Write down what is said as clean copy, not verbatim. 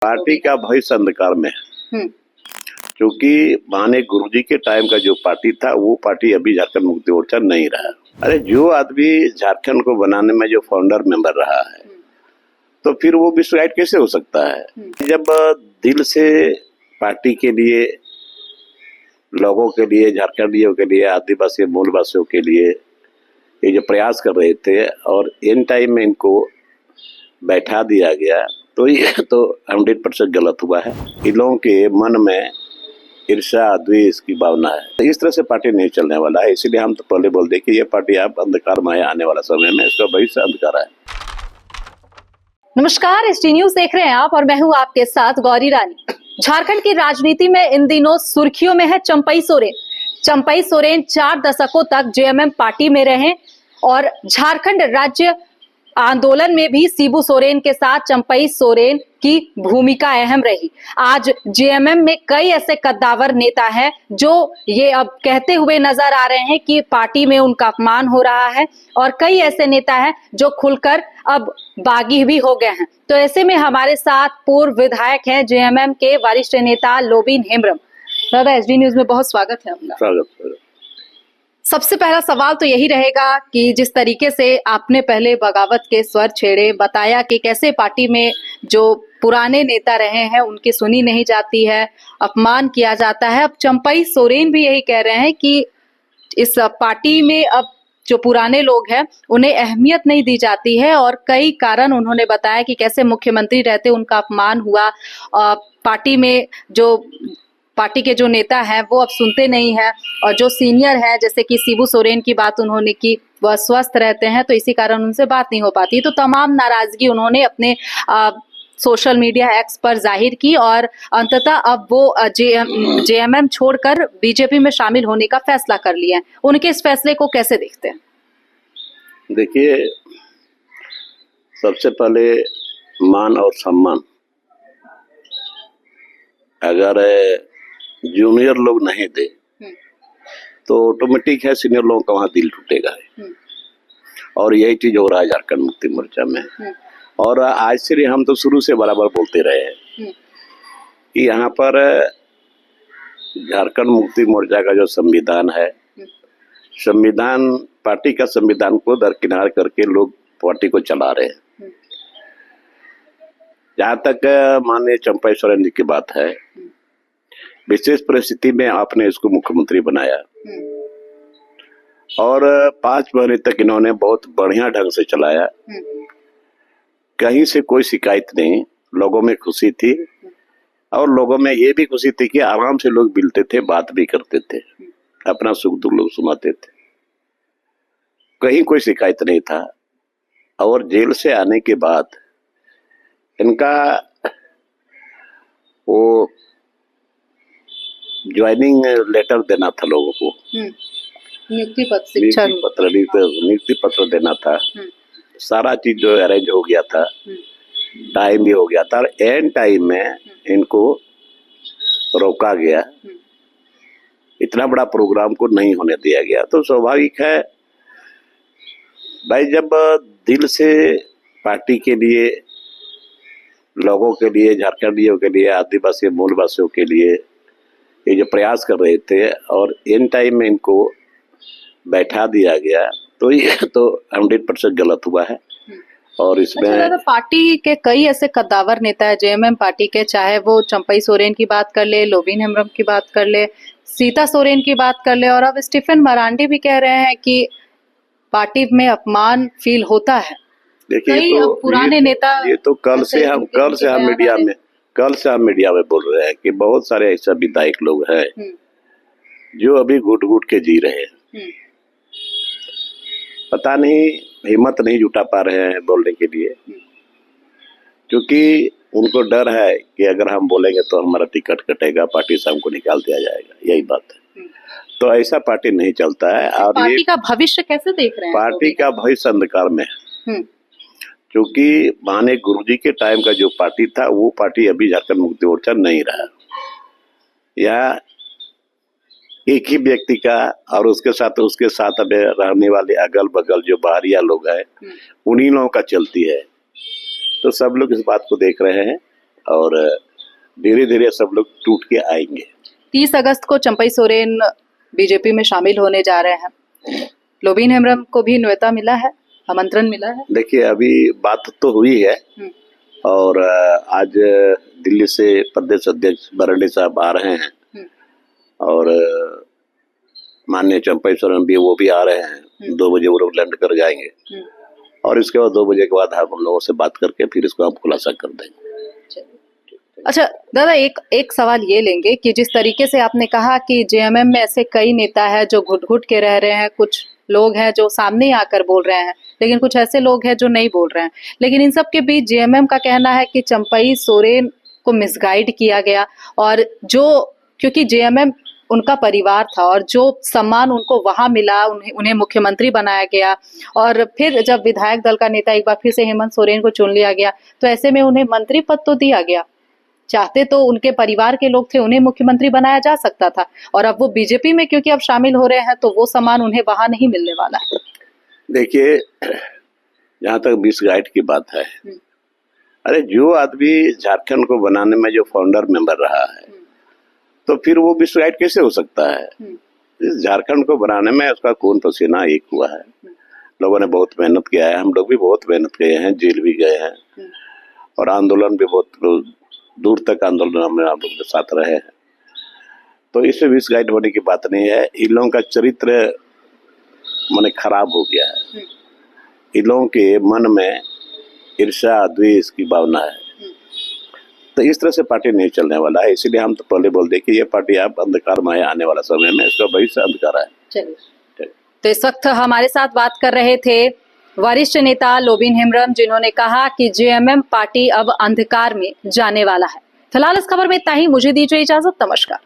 Party का भविष्य अंधकार में है, क्योंकि माने गुरुजी के टाइम का जो पार्टी था वो पार्टी अभी झारखंड मुक्ति मोर्चा नहीं रहा। अरे जो आदमी झारखंड को बनाने में जो फाउंडर मेंबर रहा है तो फिर वो विश्व गाइड कैसे हो सकता है? जब दिल से पार्टी के लिए, लोगों के लिए, झारखंडियों के लिए, आदिवासी मूलवासियों के लिए ये जो प्रयास कर रहे थे और इन टाइम में इनको बैठा दिया गया तो ये तो 100% गलत हुआ है। इन लोगों के मन में ईर्ष्या, द्वेष की भावना है। तो इस तरह से पार्टी नहीं चलने वाला है। इसीलिए हम तो पहले बोल दें कि ये पार्टी आप अंधकार में है, आने वाला समय में इसका भविष्य अंधकार है। नमस्कार, एसटी न्यूज देख रहे हैं आप और मैं हूं आपके साथ गौरी रानी। झारखंड की राजनीति में इन दिनों सुर्खियों में है चंपई सोरेन। चंपई सोरेन 4 दशकों तक जेएमएम पार्टी में रहे और झारखंड राज्य आंदोलन में भी शिबू सोरेन के साथ चंपई सोरेन की भूमिका अहम रही। आज जेएमएम में कई ऐसे कद्दावर नेता हैं जो ये अब कहते हुए नजर आ रहे हैं कि पार्टी में उनका अपमान हो रहा है और कई ऐसे नेता हैं जो खुलकर अब बागी भी हो गए हैं। तो ऐसे में हमारे साथ पूर्व विधायक हैं जेएमएम के वरिष्ठ नेता लोबिन हेम्ब्रम। दादा, एसडी न्यूज में बहुत स्वागत है आपका। स्वागत। सबसे पहला सवाल तो यही रहेगा कि जिस तरीके से आपने पहले बगावत के स्वर छेड़े, बताया कि कैसे पार्टी में जो पुराने नेता रहे हैं उनकी सुनी नहीं जाती है, अपमान किया जाता है। अब चंपई सोरेन भी यही कह रहे हैं कि इस पार्टी में अब जो पुराने लोग हैं उन्हें अहमियत नहीं दी जाती है और कई कारण उन्होंने बताया कि कैसे मुख्यमंत्री रहते उनका अपमान हुआ। पार्टी में जो पार्टी के जो नेता हैं वो अब सुनते नहीं हैं और जो सीनियर है जैसे कि शिबू सोरेन की बात उन्होंने की, वह स्वस्थ रहते हैं तो इसी कारण उनसे बात नहीं हो पाती। तो तमाम नाराजगी उन्होंने अपने सोशल मीडिया एक्स पर जाहिर की और अंततः अब वो जेएमएम छोड़कर बीजेपी में शामिल होने का फैसला कर लिया है। उनके इस फैसले को कैसे देखते हैं? देखिए, सबसे पहले मान और सम्मान, अगर जूनियर लोग नहीं दे तो ऑटोमेटिक है सीनियर लोगों का वहां दिल टूटेगा। और यही चीज हो रहा है झारखंड मुक्ति मोर्चा में। और आज से हम तो शुरू से बराबर बोलते रहे हैं कि यहाँ पर झारखंड मुक्ति मोर्चा का जो संविधान है, संविधान, पार्टी का संविधान को दरकिनार करके लोग पार्टी को चला रहे हैं। जहाँ तक माननीय चंपई सोरेन जी की बात है, विशेष परिस्थिति में आपने इसको मुख्यमंत्री बनाया और 5 महीने तक इन्होंने बहुत बढ़िया ढंग से चलाया। कहीं से कोई शिकायत नहीं, लोगों में खुशी थी और लोगों में ये भी खुशी थी कि आराम से लोग मिलते थे, बात भी करते थे, अपना सुख दुख लोग सुनाते थे, कहीं कोई शिकायत नहीं था। और जेल से आने के बाद इनका वो ज्वाइनिंग लेटर देना था लोगों को, नियुक्ति पत्र देना था। सारा चीज जो अरेंज हो गया था, टाइम भी हो गया था। एंड टाइम में इनको रोका गया, इतना बड़ा प्रोग्राम को नहीं होने दिया गया। तो स्वाभाविक है भाई, जब दिल से पार्टी के लिए, लोगों के लिए, झारखंडियों के लिए, आदिवासी मूलवासियों के लिए ये जो प्रयास कर रहे थे और इन टाइम में इनको बैठा दिया गया तो ये तो 100% गलत हुआ है। और इसमें पार्टी के कई ऐसे कद्दावर नेता है जेएमएम पार्टी के, चाहे वो चंपई सोरेन की बात कर ले, लोबिन हेम्ब्रम की बात कर ले, सीता सोरेन की बात कर ले और अब स्टीफन मरांडी भी कह रहे हैं कि पार्टी में अपमान फील होता है। देखिए, तो पुराने नेता ये तो कल से हम मीडिया में बोल रहे हैं कि बहुत सारे ऐसे विधायक लोग हैं जो अभी घुट घुट के जी रहे हैं, पता नहीं हिम्मत नहीं जुटा पा रहे हैं बोलने के लिए, क्योंकि उनको डर है कि अगर हम बोलेंगे तो हमारा टिकट कटेगा, पार्टी से हमको निकाल दिया जाएगा। यही बात है। तो ऐसा पार्टी नहीं चलता है। और पार्टी का भविष्य कैसे देख रहे हैं? पार्टी का भविष्य अंधकार में है, क्योंकि माने गुरुजी के टाइम का जो पार्टी था वो पार्टी अभी झारखंड मुक्ति मोर्चा नहीं रहा। या एक ही व्यक्ति का और उसके साथ अब रहने वाले अगल बगल जो बाहरिया लोग हैं उन्हीं लोगों का चलती है। तो सब लोग इस बात को देख रहे हैं और धीरे धीरे सब लोग टूट के आएंगे। 30 अगस्त को चंपई सोरेन बीजेपी में शामिल होने जा रहे हैं। लोबिन हेम्ब्रम को भी न्योता मिला है, आमंत्रण मिला है। देखिए अभी बात तो हुई है और आज दिल्ली से प्रदेश अध्यक्ष बरडे साहब आ रहे हैं और माननीय चंपई सोरेन भी वो भी आ रहे हैं। 2 बजे वो लोग लैंड कर जाएंगे और इसके बाद 2 बजे के बाद हम लोगों से बात करके फिर इसको हम खुलासा कर देंगे। अच्छा दादा, एक सवाल ये लेंगे कि जिस तरीके से आपने कहा कि जेएमएम में ऐसे कई नेता हैं जो घुट घुट के रह रहे हैं, कुछ लोग हैं जो सामने आकर बोल रहे हैं, लेकिन कुछ ऐसे लोग हैं जो नहीं बोल रहे हैं, लेकिन इन सब के बीच जेएमएम का कहना है कि चंपई सोरेन को मिसगाइड किया गया और जो क्योंकि जेएमएम उनका परिवार था और जो सम्मान उनको वहां मिला, उन्हें मुख्यमंत्री बनाया गया और फिर जब विधायक दल का नेता एक बार फिर से हेमंत सोरेन को चुन लिया गया तो ऐसे में उन्हें मंत्री पद तो दिया गया। चाहते तो उनके परिवार के लोग थे, उन्हें मुख्यमंत्री बनाया जा सकता था और अब वो बीजेपी में क्योंकि अब शामिल हो रहे हैं तो वो सम्मान उन्हें वहां नहीं मिलने वाला है। देखिए जहाँ तक मिसगाइड की बात है, अरे जो आदमी झारखंड को बनाने में जो फाउंडर मेंबर रहा है तो फिर वो मिसगाइड कैसे हो सकता है? इस झारखंड को बनाने में उसका खून पसीना एक हुआ है। लोगों ने बहुत मेहनत किया है, हम लोग भी बहुत मेहनत किए हैं, जेल भी गए हैं और आंदोलन भी बहुत दूर तक आंदोलन में हम लोग के साथ रहे हैं। तो इससे मिसगाइड होने की बात नहीं है। इन लोगों का चरित्र माने खराब हो गया है। इन लोगों के मन में ईर्ष्या द्वेष की भावना है, तो इस तरह से पार्टी नहीं चलने वाला है। इसीलिए हम तो पहले बोल दे कि ये पार्टी आप अंधकार में आने वाला समय में इसका भविष्य अंधकार है। चलिए, तो इस वक्त हमारे साथ बात कर रहे थे वरिष्ठ नेता लोबिन हेम्ब्रम, जिन्होंने कहा कि जेएमएम पार्टी अब अंधकार में जाने वाला है। फिलहाल इस खबर में इतना ही। मुझे दीजिए इजाजत। नमस्कार।